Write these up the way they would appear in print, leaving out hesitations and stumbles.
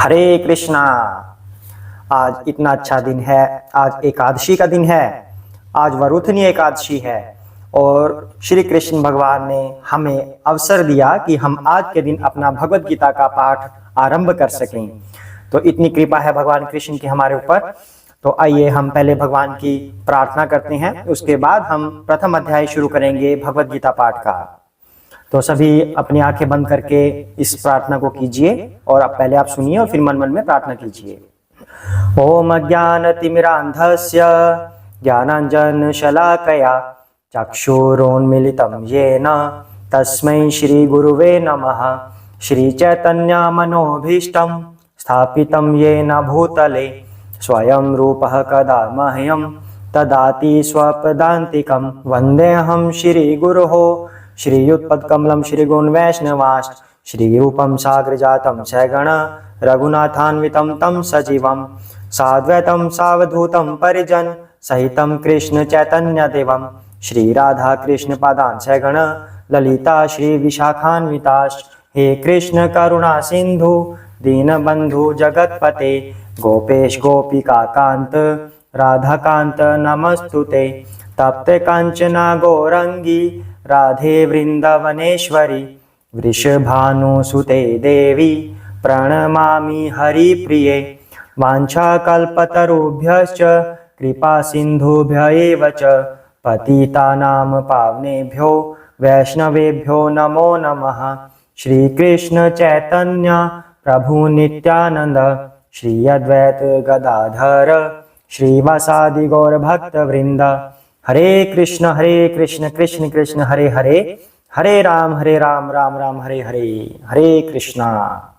हरे कृष्णा। आज इतना अच्छा दिन है, आज एकादशी का दिन है, आज वरुथनी एकादशी है और श्री कृष्ण भगवान ने हमें अवसर दिया कि हम आज के दिन अपना भगवत गीता का पाठ आरंभ कर सकें। तो इतनी कृपा है भगवान कृष्ण की हमारे ऊपर। तो आइए हम पहले भगवान की प्रार्थना करते हैं, उसके बाद हम प्रथम अध्याय शुरू करेंगे भगवत गीता पाठ का। तो सभी अपनी आंखें बंद करके इस प्रार्थना को कीजिए और अब पहले आप सुनिए और फिर मन मन में प्रार्थना कीजिए। ओम अज्ञानतिमिरान्धस्य ज्ञानाञ्जनशलाकया चक्षुरोन्मीलितं येन तस्मै श्रीगुरुवे नमः। श्रीचैतन्यमनोभीष्टं स्थापितं येन भूतले स्वयं रूपः कदा मह्यं ददाति स्वपदान्तिकं। वन्देऽहं श्रीगुरोः श्रीयुत्पत्कमलं श्रीगुणवैष्णवांश्च श्रीरूपं साग्रजातं सगण रघुनाथान्वितं तं सजीवं साद्वैतं सावधूतं परिजन सहितं कृष्ण चैतन्यदेवं श्रीराधा कृष्ण पादान् सगण ललिता श्रीविशाखान्विताश्च। हे कृष्ण करुणा सिंधु दीनबंधु जगतपते गोपेश गोपिका कांत राधाकांत नमस्तुते। तप्ते कांचना गौरंगी राधे वृंदावनेश्वरी वृषभानुसुते देवी प्रणमामि हरिप्रिये। वाञ्छाकल्पतरुभ्यश्च कृपा सिन्धुभ्य एव च पतितानां पावनेभ्यो वैष्णवेभ्यो नमो नमः। श्री कृष्ण चैतन्य प्रभु नित्यानंद श्री अद्वैत गदाधर श्रीवासादि गौर भक्त वृंद। हरे कृष्ण कृष्ण कृष्ण हरे हरे, हरे राम राम राम हरे हरे, हरे कृष्णा।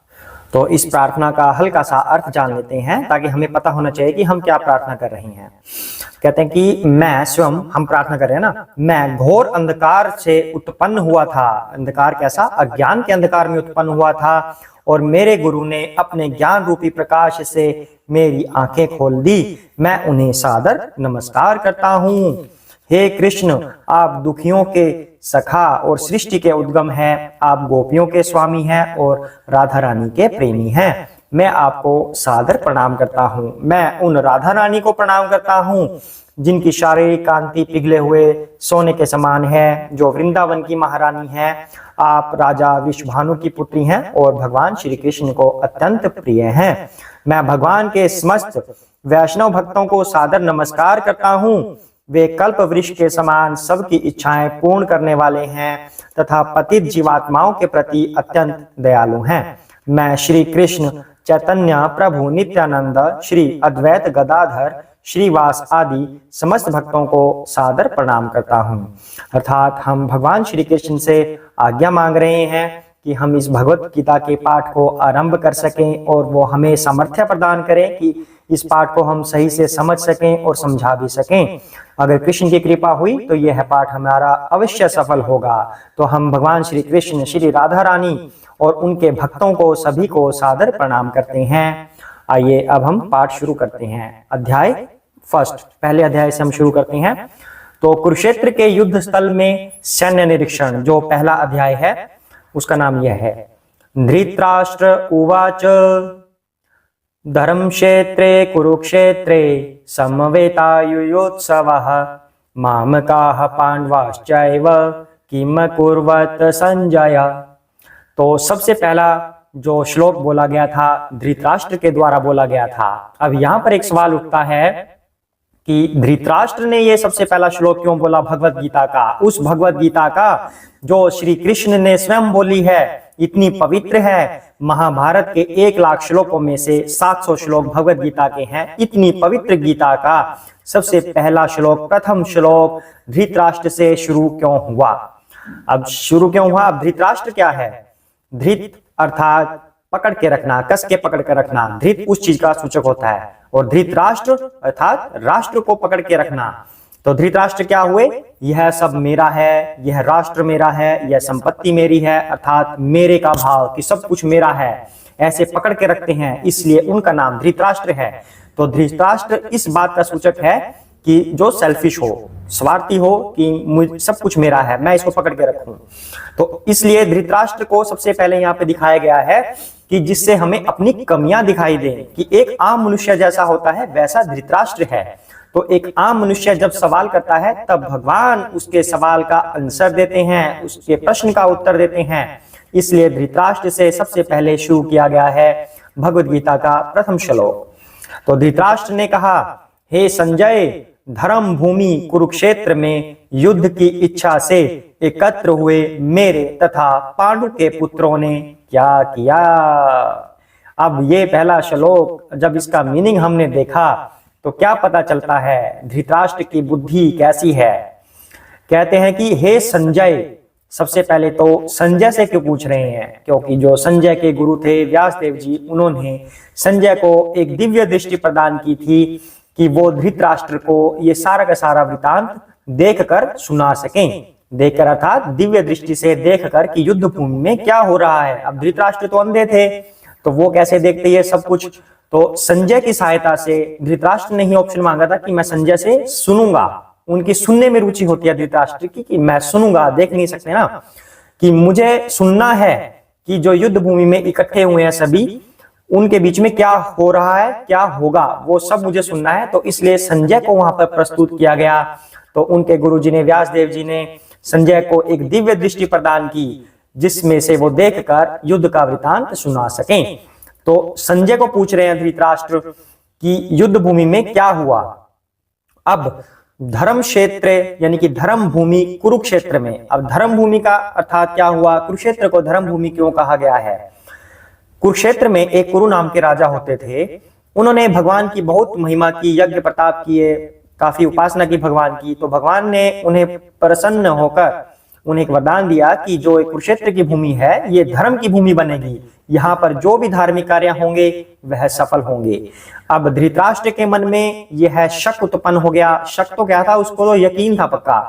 तो इस प्रार्थना का हल्का सा अर्थ जान लेते हैं ताकि हमें पता होना चाहिए कि हम क्या प्रार्थना कर रहे हैं। कहते हैं कि मैं स्वयं, हम प्रार्थना कर रहे हैं ना, मैं घोर अंधकार से उत्पन्न हुआ था। अंधकार कैसा? अज्ञान के अंधकार में उत्पन्न हुआ था और मेरे गुरु ने अपने ज्ञान रूपी प्रकाश से मेरी आंखें खोल दी। मैं उन्हें सादर नमस्कार करता हूँ। हे कृष्ण, आप दुखियों के सखा और सृष्टि के उद्गम हैं। आप गोपियों के स्वामी हैं और राधा रानी के प्रेमी हैं। मैं आपको सादर प्रणाम करता हूँ। मैं उन राधा रानी को प्रणाम करता हूँ जिनकी शारीरिक कांति पिघले हुए सोने के समान है, जो वृंदावन की महारानी है। आप राजा विश्वभानु की पुत्री हैं और भगवान श्री कृष्ण को अत्यंत प्रिय हैं। मैं भगवान के समस्त वैष्णव भक्तों को सादर नमस्कार करता हूँ। वे कल्प वृक्ष के समान सबकी इच्छाएं पूर्ण करने वाले हैं तथा पतित जीवात्माओं के प्रति अत्यंत दयालु हैं। मैं श्री कृष्ण चैतन्य प्रभु नित्यानंद श्री अद्वैत गदाधर श्रीवास आदि समस्त भक्तों को सादर प्रणाम करता हूँ। अर्थात हम भगवान श्री कृष्ण से आज्ञा मांग रहे हैं कि हम इस भगवत गीता के पाठ को आरंभ कर सकें और वो हमें सामर्थ्य प्रदान करें कि इस पाठ को हम सही से समझ सकें और समझा भी सकें। अगर कृष्ण की कृपा हुई तो यह पाठ हमारा अवश्य सफल होगा। तो हम भगवान श्री कृष्ण, श्री राधा रानी और उनके भक्तों को सभी को सादर प्रणाम करते हैं। आइए अब हम पाठ शुरू करते हैं। अध्याय फर्स्ट, पहले अध्याय से हम शुरू करते हैं। तो कुरुक्षेत्र के युद्ध स्थल में सैन्य निरीक्षण, जो पहला अध्याय है उसका नाम यह है। धृतराष्ट्र उवाच धर्मक्षेत्रे कुरुक्षेत्रे समवेतायुयोत्सवः मामकाः पांडवाश्चैव किम कुर्वत संजय। तो सबसे पहला जो श्लोक बोला गया था धृतराष्ट्र के द्वारा बोला गया था। अब यहाँ पर एक सवाल उठता है कि धृतराष्ट्र ने ये सबसे पहला श्लोक क्यों बोला भगवत गीता का, उस भगवत गीता का जो श्री कृष्ण ने स्वयं बोली है, इतनी पवित्र है। महाभारत के 1,00,000 श्लोकों में से 700 श्लोक भगवत गीता के हैं। इतनी पवित्र गीता का सबसे पहला श्लोक, प्रथम श्लोक धृतराष्ट्र से शुरू क्यों हुआ? अब शुरू क्यों हुआ? अब धृतराष्ट्र क्या है? धृत अर्थात पकड़ के रखना, कस के पकड़ के रखना। धृत उस चीज का सूचक होता है और धृतराष्ट्र अर्थात राष्ट्र को पकड़ के रखना। तो धृतराष्ट्र क्या हुए? यह सब मेरा है, यह राष्ट्र मेरा है, यह संपत्ति मेरी है, अर्थात मेरे का भाव कि सब कुछ मेरा है, ऐसे पकड़ के रखते हैं, इसलिए उनका नाम धृतराष्ट्र है। तो धृतराष्ट्र इस बात का सूचक है कि जो सेल्फिश हो, स्वार्थी हो कि मुझ सब कुछ मेरा है, मैं इसको पकड़ के रखूं। तो इसलिए धृतराष्ट्र को सबसे पहले यहाँ पे दिखाया गया है कि जिससे हमें अपनी कमियां दिखाई दें, कि एक आम मनुष्य जैसा होता है वैसा धृतराष्ट्र है। तो एक आम मनुष्य जब सवाल करता है तब भगवान उसके सवाल का आंसर देते हैं, उसके प्रश्न का उत्तर देते हैं। इसलिए धृतराष्ट्र से सबसे पहले शुरू किया गया है भगवद गीता का प्रथम श्लोक। तो धृतराष्ट्र ने कहा, हे संजय, धर्म भूमि कुरुक्षेत्र में युद्ध की इच्छा से एकत्र हुए मेरे तथा पांडु के पुत्रों ने क्या किया। अब ये पहला श्लोक जब इसका मीनिंग हमने देखा तो क्या पता चलता है धृतराष्ट्र की बुद्धि कैसी है। कहते हैं कि हे संजय, सबसे पहले तो संजय से क्यों पूछ रहे हैं, क्योंकि जो संजय के गुरु थे व्यासदेव जी, उन्होंने संजय को एक दिव्य दृष्टि प्रदान की थी कि वो धृतराष्ट्र को ये सारा का सारा वृतांत देखकर सुना सकें। देखकर अर्थात दिव्य दृष्टि से देखकर कि युद्ध भूमि में क्या हो रहा है। अब धृतराष्ट्र तो अंधे थे, तो वो कैसे देखते ये सब कुछ। तो संजय की सहायता से धृतराष्ट्र ने ही ऑप्शन मांगा था कि मैं संजय से सुनूंगा। उनकी सुनने में रुचि होती है धृतराष्ट्र की, कि मैं सुनूंगा, देख नहीं सकते ना, कि मुझे सुनना है कि जो युद्ध भूमि में इकट्ठे हुए हैं सभी, उनके बीच में क्या हो रहा है, क्या होगा, वो सब मुझे सुनना है। तो इसलिए संजय को वहां पर प्रस्तुत किया गया। तो उनके गुरु जी ने, व्यासदेव जी ने संजय को एक दिव्य दृष्टि प्रदान की, जिसमें से वो देखकर युद्ध का वृतांत सुना सकें। तो संजय को पूछ रहे हैं धृतराष्ट्र कि युद्ध भूमि में क्या हुआ। अब धर्म क्षेत्र यानी कि धर्म भूमि कुरुक्षेत्र में, अब धर्म भूमि का अर्थात क्या हुआ, कुरुक्षेत्र को धर्म भूमि क्यों कहा गया है। कुरुक्षेत्र में एक कुरु नाम के राजा होते थे। उन्होंने भगवान की बहुत महिमा की, यज्ञ प्रताप किए, काफी उपासना की भगवान की। तो भगवान ने उन्हें प्रसन्न होकर उन्हें एक वरदान दिया कि जो कुरुक्षेत्र की भूमि है ये धर्म की भूमि बनेगी, यहाँ पर जो भी धार्मिक कार्य होंगे वह सफल होंगे। अब धृतराष्ट्र के मन में यह शक उत्पन्न हो गया। शक तो क्या था, उसको तो यकीन था पक्का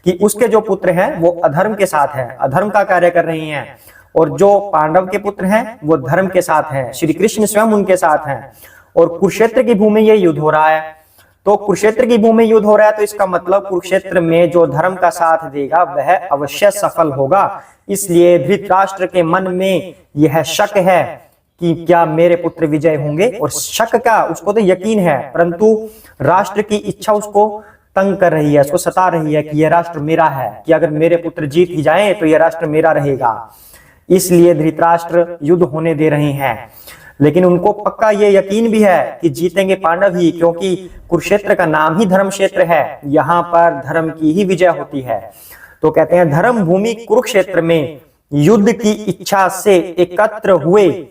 कि उसके जो पुत्र हैं वो अधर्म के साथ हैं, अधर्म का कार्य कर रहे हैं, और जो पांडव के पुत्र हैं वो धर्म के साथ हैं, श्री कृष्ण स्वयं उनके साथ हैं। और कुरुक्षेत्र की भूमि ये युद्ध हो रहा है। तो कुरुक्षेत्र की भूमि युद्ध हो रहा है, तो इसका मतलब कुरुक्षेत्र में जो धर्म का साथ देगा वह अवश्य सफल होगा। इसलिए धृतराष्ट्र के मन में यह शक है कि क्या मेरे पुत्र विजय होंगे। और शक का, उसको तो यकीन है, परंतु राष्ट्र की इच्छा उसको तंग कर रही है, उसको सता रही है कि यह राष्ट्र मेरा है, कि अगर मेरे पुत्र जीत ही जाएं तो यह राष्ट्र मेरा रहेगा। इसलिए धृतराष्ट्र युद्ध होने दे रहे हैं। लेकिन उनको पक्का ये यकीन भी है कि जीतेंगे पांडव ही, क्योंकि कुरुक्षेत्र का नाम ही धर्म क्षेत्र है, यहाँ पर धर्म की ही विजय होती है। तो कहते हैं धर्म भूमि कुरुक्षेत्र में युद्ध की इच्छा से एकत्र हुए,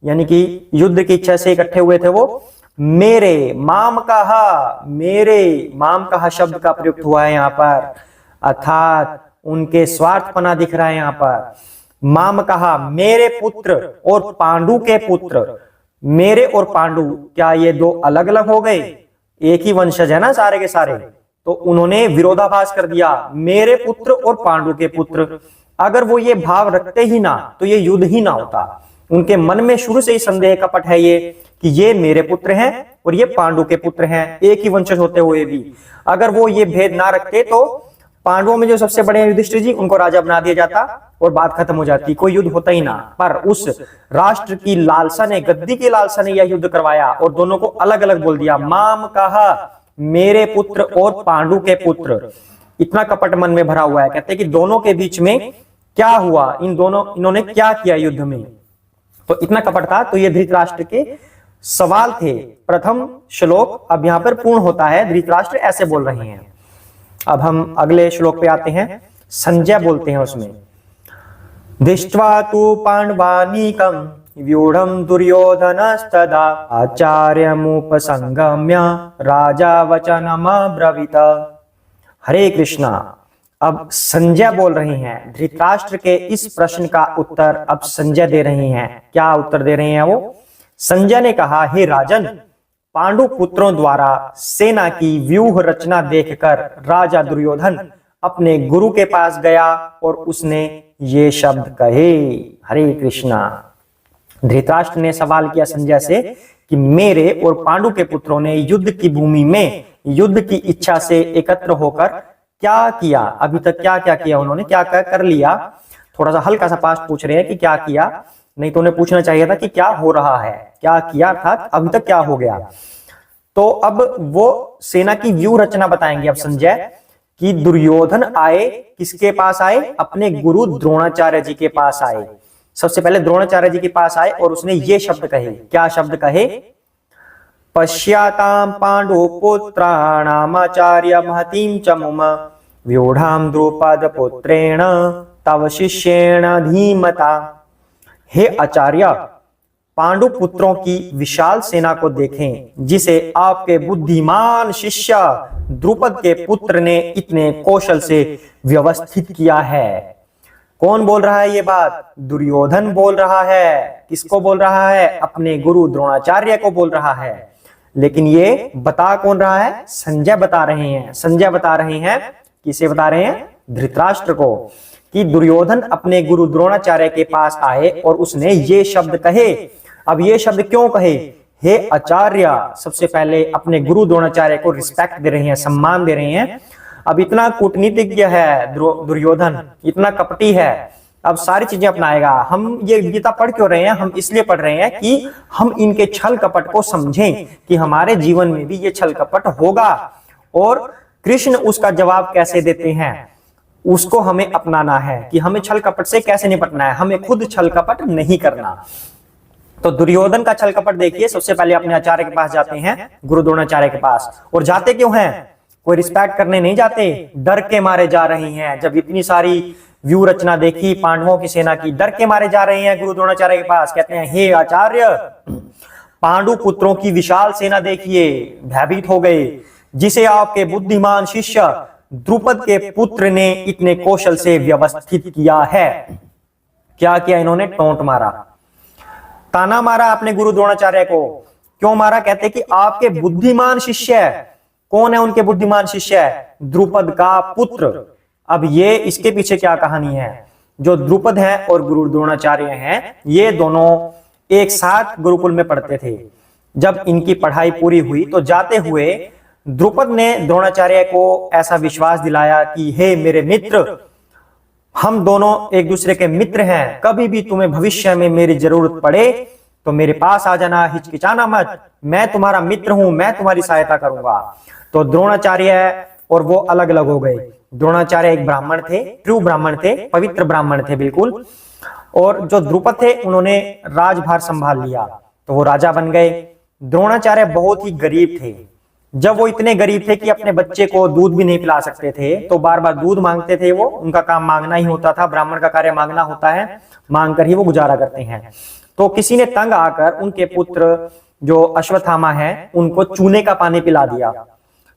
यानी कि युद्ध की इच्छा से इकट्ठे हुए थे वो मेरे, माम कहा, मेरे, माम कहा शब्द का प्रयुक्त हुआ है यहाँ पर, अर्थात उनके स्वार्थपना दिख रहा है यहाँ पर। माम कहा, मेरे पुत्र और पांडु के पुत्र। मेरे और पांडु, क्या ये दो अलग अलग हो गए? एक ही वंशज है ना सारे के सारे। तो उन्होंने विरोधाभास कर दिया, मेरे पुत्र और पांडु के पुत्र। अगर वो ये भाव रखते ही ना तो ये युद्ध ही ना होता। उनके मन में शुरू से ही संदेह कपट है ये कि ये मेरे पुत्र हैं और ये पांडु के पुत्र हैं, एक ही वंशज होते हुए भी। अगर वो ये भेद ना रखते तो पांडवों में जो सबसे बड़े युधिष्ठिर जी, उनको राजा बना दिया जाता और बात खत्म हो जाती, कोई युद्ध होता ही ना। पर उस राष्ट्र की लालसा ने, गद्दी की लालसा ने यह युद्ध करवाया और दोनों को अलग अलग बोल दिया। माम कहा, मेरे पुत्र और पांडु के पुत्र। इतना कपट मन में भरा हुआ है। कहते हैं कि दोनों के बीच में क्या हुआ, इन्होंने क्या किया युद्ध में, तो इतना कपट था। तो ये धृतराष्ट्र के सवाल थे। प्रथम श्लोक अब यहां पर पूर्ण होता है, धृतराष्ट्र ऐसे बोल रहे हैं। अब हम अगले श्लोक पे आते हैं। संजय बोलते हैं उसमें, दृष्ट्वा तु पांडवानीकं व्यूढ़ं दुर्योधनस्तदा आचार्यमुपसंगम्य राजा वचनमब्रवीत। हरे कृष्णा। अब संजय बोल रहे हैं, धृतराष्ट्र के इस प्रश्न का उत्तर अब संजय दे रहे हैं। क्या उत्तर दे रहे हैं वो? संजय ने कहा, हे राजन, पांडु पुत्रों द्वारा सेना की व्यूह रचना देखकर राजा दुर्योधन अपने गुरु के पास गया और उसने ये शब्द कहे। हरे कृष्णा। धृतराष्ट्र ने सवाल किया संजय से कि मेरे और पांडु के पुत्रों ने युद्ध की भूमि में युद्ध की इच्छा से एकत्र होकर क्या किया, अभी तक क्या क्या किया उन्होंने, क्या क्या कर लिया। थोड़ा सा हल्का सा पास्ट पूछ रहे हैं कि क्या किया। नहीं तो उन्हें पूछना चाहिए था कि क्या हो रहा है, क्या किया था, अभी तक क्या हो गया। तो अब वो सेना की व्यू रचना बताएंगे अब संजय कि दुर्योधन आए, किसके पास आए, अपने गुरु द्रोणाचार्य जी के पास आए। सबसे पहले द्रोणाचार्य जी के पास आए और उसने ये शब्द कहे, क्या शब्द कहे, पश्याताम पांडु पुत्राणामाचार्य महतीम च मुम व्यूढ़ाम द्रुपद पुत्रेण तव शिष्येण धीमता। हे आचार्य, पांडु पुत्रों की विशाल सेना को देखें जिसे आपके बुद्धिमान शिष्य द्रुपद के पुत्र ने इतने कौशल से व्यवस्थित किया है। कौन बोल रहा है ये बात? दुर्योधन बोल रहा है। किसको बोल रहा है? अपने गुरु द्रोणाचार्य को बोल रहा है। लेकिन ये बता कौन रहा है? संजय बता रहे हैं। संजय बता रहे हैं, किसे बता रहे हैं? धृतराष्ट्र को, कि दुर्योधन अपने गुरु द्रोणाचार्य के पास आए और उसने ये शब्द कहे। अब ये शब्द क्यों कहे? हे आचार्य, सबसे पहले अपने गुरु द्रोणाचार्य को रिस्पेक्ट दे रहे हैं, सम्मान दे रहे हैं। अब इतना कूटनीतिज्ञ है दुर्योधन, इतना कपटी है, अब सारी चीजें अपनाएगा। हम ये गीता पढ़ क्यों रहे हैं? हम इसलिए पढ़ रहे हैं कि हम इनके छल कपट को समझें कि हमारे जीवन में भी ये छल कपट होगा और कृष्ण उसका जवाब कैसे देते हैं उसको हमें अपनाना है कि हमें छल कपट से कैसे निपटना है, हमें खुद छल कपट नहीं करना। तो दुर्योधन का छल कपट देखिए, सबसे पहले अपने आचार्य के पास जाते हैं, गुरु द्रोणाचार्य के पास। और जाते क्यों हैं? कोई रिस्पेक्ट करने नहीं जाते, डर के मारे जा रहे हैं। जब इतनी सारी व्यू रचना देखी पांडवों की सेना की, डर के मारे जा रहे हैं गुरु द्रोणाचार्य के पास। कहते हैं, हे आचार्य, पांडु पुत्रों की विशाल सेना देखिए, भयभीत हो गए, जिसे आपके बुद्धिमान शिष्य द्रुपद के पुत्र ने इतने कौशल से व्यवस्थित किया है। क्या किया इन्होंने? टोंट मारा, ताना मारा अपने गुरु द्रोणाचार्य को। क्यों मारा? कहते कि आपके बुद्धिमान शिष्य। कौन है उनके बुद्धिमान शिष्य? द्रुपद का पुत्र। अब ये इसके पीछे क्या कहानी है? जो द्रुपद है और गुरु द्रोणाचार्य हैं, ये दोनों एक साथ गुरुकुल में पढ़ते थे। जब इनकी पढ़ाई पूरी हुई तो जाते हुए द्रुपद ने द्रोणाचार्य को ऐसा विश्वास दिलाया कि हे मेरे मित्र, हम दोनों एक दूसरे के मित्र हैं, कभी भी तुम्हें भविष्य में मेरी जरूरत पड़े तो मेरे पास आ जाना, हिचकिचाना मत, मैं तुम्हारा मित्र हूं, मैं तुम्हारी सहायता करूंगा। तो द्रोणाचार्य और वो अलग अलग हो गए। द्रोणाचार्य एक ब्राह्मण थे, ट्रू ब्राह्मण थे, पवित्र ब्राह्मण थे बिल्कुल। और जो द्रुपद थे उन्होंने राजभार संभाल लिया, तो वो राजा बन गए। द्रोणाचार्य बहुत ही गरीब थे। जब वो इतने गरीब थे कि अपने बच्चे को दूध भी नहीं पिला सकते थे, तो बार बार दूध मांगते थे। वो, उनका काम मांगना ही होता था, ब्राह्मण का कार्य मांगना होता है, मांग कर ही वो गुजारा करते हैं। तो किसी ने तंग आकर उनके पुत्र जो अश्वत्थामा है उनको चूने का पानी पिला दिया।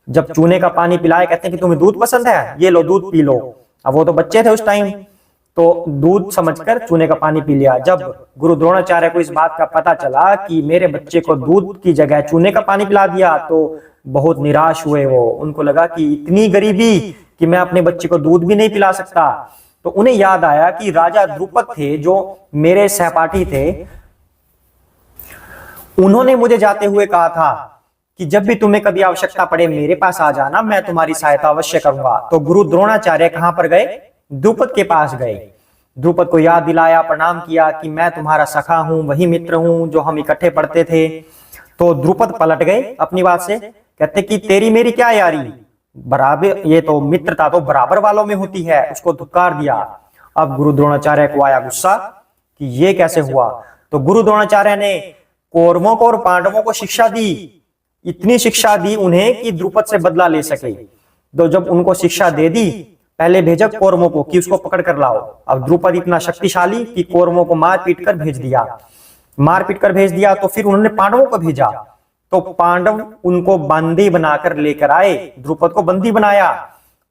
जब चूने का पानी पिलाए, कहते हैं कि तुम्हें दूध पसंद है, ये लो दूध पी लो। अब वो तो बच्चे थे उस टाइम, तो दूध समझकर चूने का पानी पी लिया। जब गुरु द्रोणाचार्य को इस बात का पता चला कि मेरे बच्चे को दूध की जगह चूने का पानी पिला दिया, तो बहुत निराश हुए वो। उनको लगा कि इतनी गरीबी कि मैं अपने बच्चे को दूध भी नहीं पिला सकता। तो उन्हें याद आया कि राजा द्रुपद थे जो मेरे सहपाठी थे, उन्होंने मुझे जाते हुए कहा था कि जब भी तुम्हें कभी आवश्यकता पड़े मेरे पास आ जाना, मैं तुम्हारी सहायता अवश्य करूंगा। तो गुरु द्रोणाचार्य कहां पर गए? द्रुपद के पास गए। द्रुपद को याद दिलाया, प्रणाम किया कि मैं तुम्हारा सखा हूं, वही मित्र हूं जो हम इकट्ठे पढ़ते थे। तो द्रुपद पलट गए अपनी बात से, कहते कि तेरी मेरी क्या यारी, बराबर, ये तो मित्रता तो बराबर वालों में होती है। उसको धुक्कार दिया। अब गुरु द्रोणाचार्य को आया गुस्सा कि ये कैसे हुआ। तो गुरु द्रोणाचार्य ने कौरवों को और पांडवों को शिक्षा दी, इतनी शिक्षा दी उन्हें कि द्रुपद से बदला ले सके। तो जब उनको शिक्षा दे दी, पहले भेजा कौरवों को कि उसको पकड़ कर लाओ। अब द्रुपद इतना शक्तिशाली कि कौरवों को मार पीट कर भेज दिया। मार पीट कर भेज दिया तो फिर उन्होंने पांडवों को भेजा, तो पांडव उनको बंदी बनाकर लेकर आए। द्रुपद को बंदी बनाया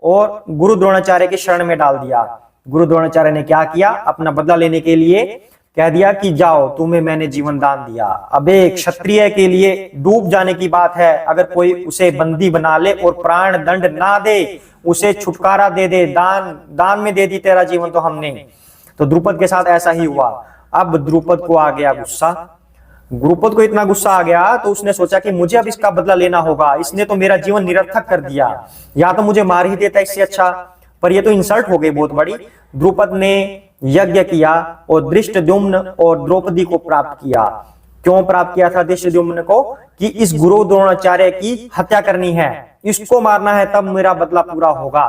और गुरु द्रोणाचार्य के शरण में डाल दिया। गुरु द्रोणाचार्य ने क्या किया? अपना बदला लेने के लिए कह दिया कि जाओ, तुम्हें मैंने जीवन दान दिया। अब एक क्षत्रिय के लिए डूब जाने की बात है, अगर कोई उसे बंदी बना ले और प्राण दंड ना दे, उसे छुटकारा दे दे, दान में दे दी तेरा जीवन तो हमने। तो द्रुपद के साथ ऐसा ही हुआ। अब द्रुपद को आ गया गुस्सा। द्रुपद को इतना गुस्सा आ गया तो उसने सोचा कि मुझे अब इसका बदला लेना होगा, इसने तो मेरा जीवन निरर्थक कर दिया, या तो मुझे मार ही देता इससे अच्छा, पर ये तो इंसल्ट हो गई बहुत बड़ी। द्रुपद ने यज्ञ किया और धृष्टद्युम्न और द्रौपदी को प्राप्त किया। क्यों प्राप्त किया था धृष्टद्युम्न को? कि इस गुरु द्रोणाचार्य की हत्या करनी है, इसको मारना है, तब मेरा बदला पूरा होगा।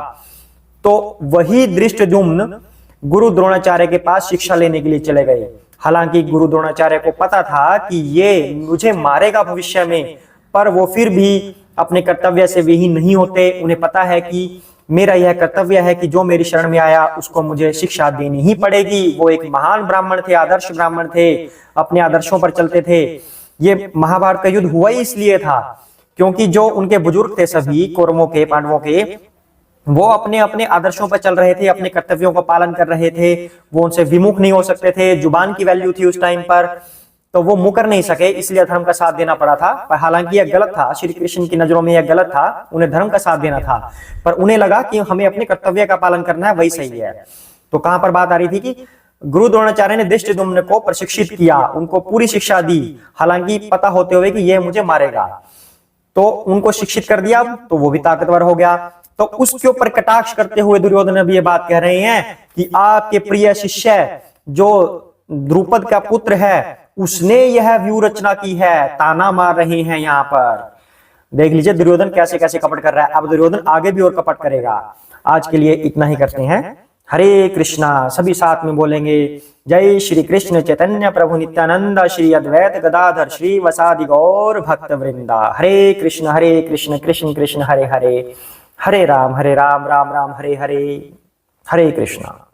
तो वही धृष्टद्युम्न गुरु द्रोणाचार्य के पास शिक्षा लेने के लिए चले गए। हालांकि गुरु द्रोणाचार्य को पता था कि ये मुझे मारेगा भविष्य में, पर वो फिर भी अपने कर्तव्य से विहीन नहीं होते। उन्हें पता है कि मेरा यह कर्तव्य है कि जो मेरी शरण में आया उसको मुझे शिक्षा देनी ही पड़ेगी। वो एक महान ब्राह्मण थे, आदर्श ब्राह्मण थे, अपने आदर्शों पर चलते थे। ये महाभारत का युद्ध हुआ ही इसलिए था क्योंकि जो उनके बुजुर्ग थे सभी कौरवों के, पांडवों के, वो अपने अपने आदर्शों पर चल रहे थे, अपने कर्तव्यों का पालन कर रहे थे। वो उनसे विमुख नहीं हो सकते थे। जुबान की वैल्यू थी उस टाइम पर, तो वो मुकर नहीं सके, इसलिए धर्म का साथ देना पड़ा था। पर हालांकि यह गलत था, श्री कृष्ण की नजरों में यह गलत था, उन्हें धर्म का साथ देना था, पर उन्हें लगा कि हमें अपने कर्तव्य का पालन करना है, वही सही है। तो कहां पर बात आ रही थी कि गुरु द्रोणाचार्य ने धृष्टद्युम्न को प्रशिक्षित किया, उनको पूरी शिक्षा दी, हालांकि पता होते हुए कि यह मुझे मारेगा। तो उनको शिक्षित कर दिया, तो वो भी ताकतवर हो गया। तो उसके ऊपर कटाक्ष करते हुए दुर्योधन भी ये बात कह रहे हैं कि आपके प्रिय शिष्य जो द्रुपद का पुत्र है उसने यह व्यू रचना की है। ताना मार रहे हैं यहाँ पर। देख लीजिए दुर्योधन कैसे कैसे कपट कर रहा है। अब दुर्योधन आगे भी और कपट करेगा। आज के लिए इतना ही करते हैं। हरे कृष्णा, सभी साथ में बोलेंगे। जय श्री कृष्ण चैतन्य प्रभु नित्यानंद, श्री अद्वैत गदाधर श्री वसादि गौर भक्त वृंदा। हरे कृष्ण कृष्ण कृष्ण हरे हरे, हरे राम राम राम हरे हरे, हरे कृष्णा।